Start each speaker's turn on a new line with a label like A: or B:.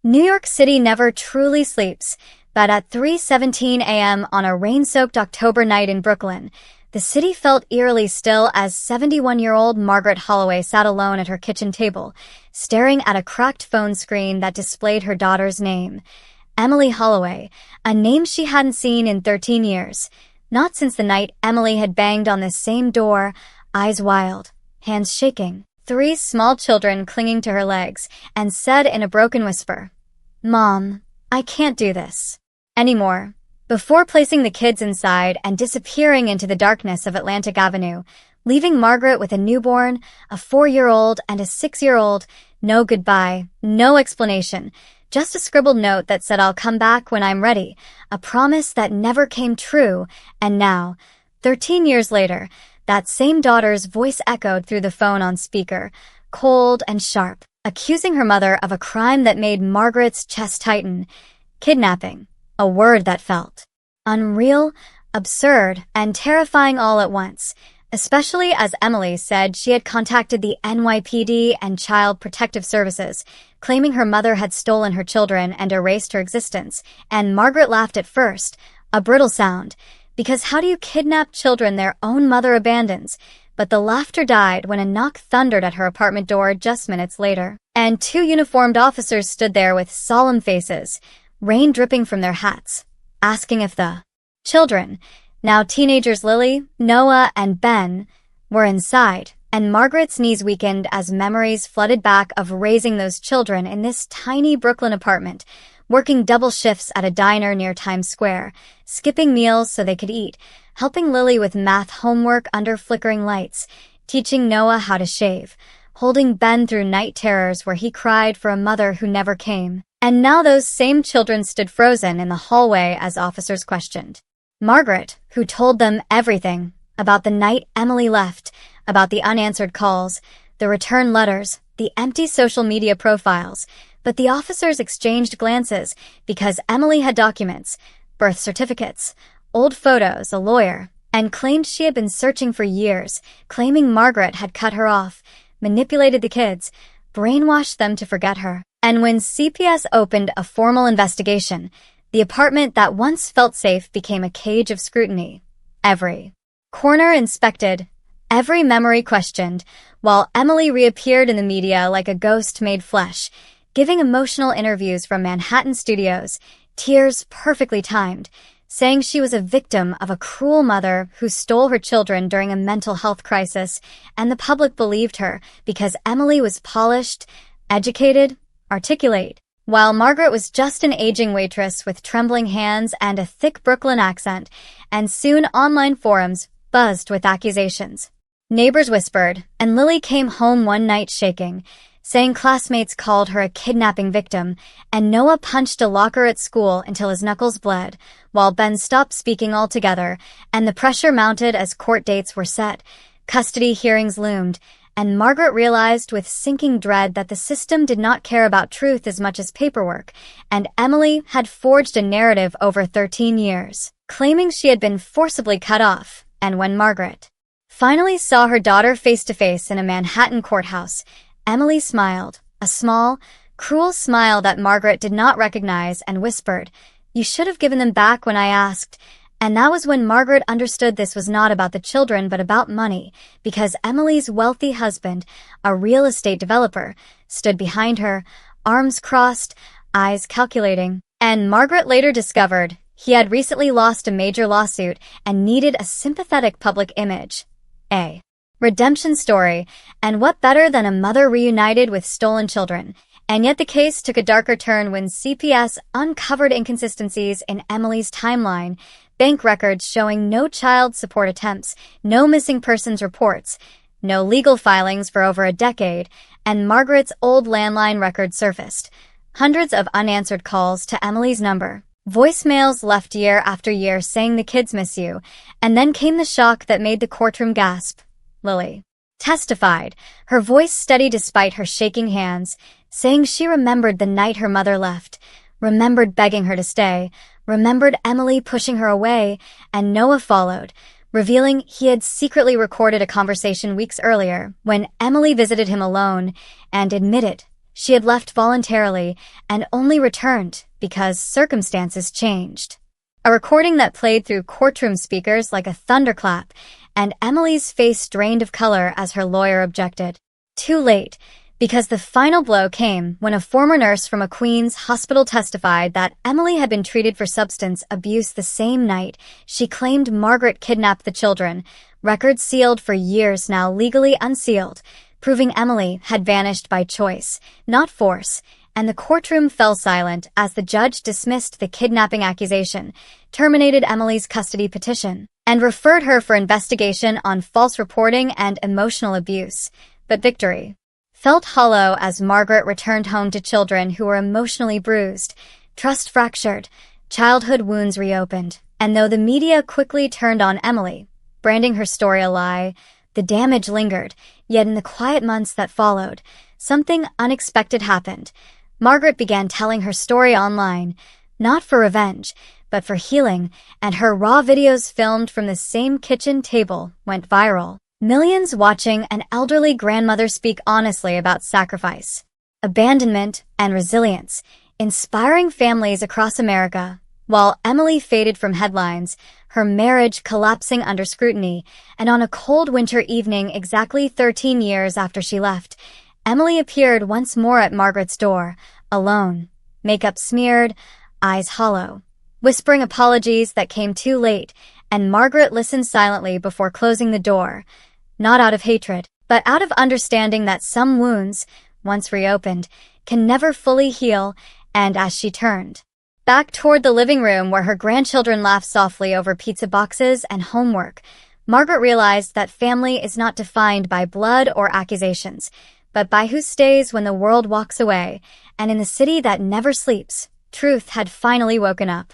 A: New York City never truly sleeps, but at 3:17 a.m. on a rain-soaked October night in Brooklyn, the city felt eerily still as 71-year-old Margaret Holloway sat alone at her kitchen table, staring at a cracked phone screen that displayed her daughter's name. Emily Holloway, a name she hadn't seen in 13 years. Not since the night Emily had banged on this same door, eyes wild, hands shaking, three small children clinging to her legs, and said in a broken whisper, "Mom, I can't do this anymore," before placing the kids inside and disappearing into the darkness of Atlantic Avenue, leaving Margaret with a newborn, a 4-year-old, and a 6-year-old. No goodbye, no explanation, just a scribbled note that said, "I'll come back when I'm ready," a promise that never came true. And now, 13 years later, that same daughter's voice echoed through the phone on speaker, cold and sharp, accusing her mother of a crime that made Margaret's chest tighten. Kidnapping, a word that felt unreal, absurd, and terrifying all at once, especially as Emily said she had contacted the NYPD and Child Protective Services, claiming her mother had stolen her children and erased her existence. And Margaret laughed at first, a brittle sound, because how do you kidnap children their own mother abandons? But the laughter died when a knock thundered at her apartment door just minutes later, and two uniformed officers stood there with solemn faces, rain dripping from their hats, asking if the children, now teenagers Lily, Noah, and Ben, were inside. And Margaret's knees weakened as memories flooded back of raising those children in this tiny Brooklyn apartment, working double shifts at a diner near Times Square, skipping meals so they could eat, helping Lily with math homework under flickering lights, teaching Noah how to shave, holding Ben through night terrors where he cried for a mother who never came. And now those same children stood frozen in the hallway as officers questioned Margaret, who told them everything about the night Emily left, about the unanswered calls, the return letters, the empty social media profiles. But the officers exchanged glances because Emily had documents, birth certificates, old photos, a lawyer, and claimed she had been searching for years, claiming Margaret had cut her off, manipulated the kids, brainwashed them to forget her. And when CPS opened a formal investigation, the apartment that once felt safe became a cage of scrutiny. Every corner inspected, every memory questioned, while Emily reappeared in the media like a ghost made flesh, giving emotional interviews from Manhattan studios, tears perfectly timed, saying she was a victim of a cruel mother who stole her children during a mental health crisis, and the public believed her because Emily was polished, educated, articulate, while Margaret was just an aging waitress with trembling hands and a thick Brooklyn accent, and soon online forums buzzed with accusations. Neighbors whispered, and Lily came home one night shaking, saying classmates called her a kidnapping victim, and Noah punched a locker at school until his knuckles bled, while Ben stopped speaking altogether, and the pressure mounted as court dates were set, custody hearings loomed, and Margaret realized with sinking dread that the system did not care about truth as much as paperwork, and Emily had forged a narrative over 13 years, claiming she had been forcibly cut off. And when Margaret finally saw her daughter face-to-face in a Manhattan courthouse, Emily smiled, a small, cruel smile that Margaret did not recognize, and whispered, "You should have given them back when I asked." And that was when Margaret understood this was not about the children but about money, because Emily's wealthy husband, a real estate developer, stood behind her, arms crossed, eyes calculating. And Margaret later discovered he had recently lost a major lawsuit and needed a sympathetic public image. A redemption story, and what better than a mother reunited with stolen children? And yet the case took a darker turn when CPS uncovered inconsistencies in Emily's timeline, bank records showing no child support attempts, no missing persons reports, no legal filings for over a decade, and Margaret's old landline record surfaced. Hundreds of unanswered calls to Emily's number, voicemails left year after year saying the kids miss you, and then came the shock that made the courtroom gasp. Lily testified, her voice steady despite her shaking hands, saying she remembered the night her mother left, remembered begging her to stay, remembered Emily pushing her away, and Noah followed, revealing he had secretly recorded a conversation weeks earlier when Emily visited him alone, and admitted She had left voluntarily and only returned because circumstances changed. A recording that played through courtroom speakers like a thunderclap, and Emily's face drained of color as her lawyer objected. Too late, because the final blow came when a former nurse from a Queens hospital testified that Emily had been treated for substance abuse the same night she claimed Margaret kidnapped the children, records sealed for years now legally unsealed, proving Emily had vanished by choice, not force, and the courtroom fell silent as the judge dismissed the kidnapping accusation, terminated Emily's custody petition, and referred her for investigation on false reporting and emotional abuse. But victory felt hollow as Margaret returned home to children who were emotionally bruised, trust fractured, childhood wounds reopened, and though the media quickly turned on Emily, branding her story a lie, the damage lingered. Yet in the quiet months that followed, something unexpected happened. Margaret began telling her story online, not for revenge, but for healing, and her raw videos filmed from the same kitchen table went viral. Millions watching an elderly grandmother speak honestly about sacrifice, abandonment, and resilience, inspiring families across America. While Emily faded from headlines, her marriage collapsing under scrutiny, and on a cold winter evening exactly 13 years after she left, Emily appeared once more at Margaret's door, alone, makeup smeared, eyes hollow, whispering apologies that came too late, and Margaret listened silently before closing the door, not out of hatred, but out of understanding that some wounds, once reopened, can never fully heal. And as she turned back toward the living room where her grandchildren laughed softly over pizza boxes and homework, Margaret realized that family is not defined by blood or accusations, but by who stays when the world walks away, and in the city that never sleeps, truth had finally woken up.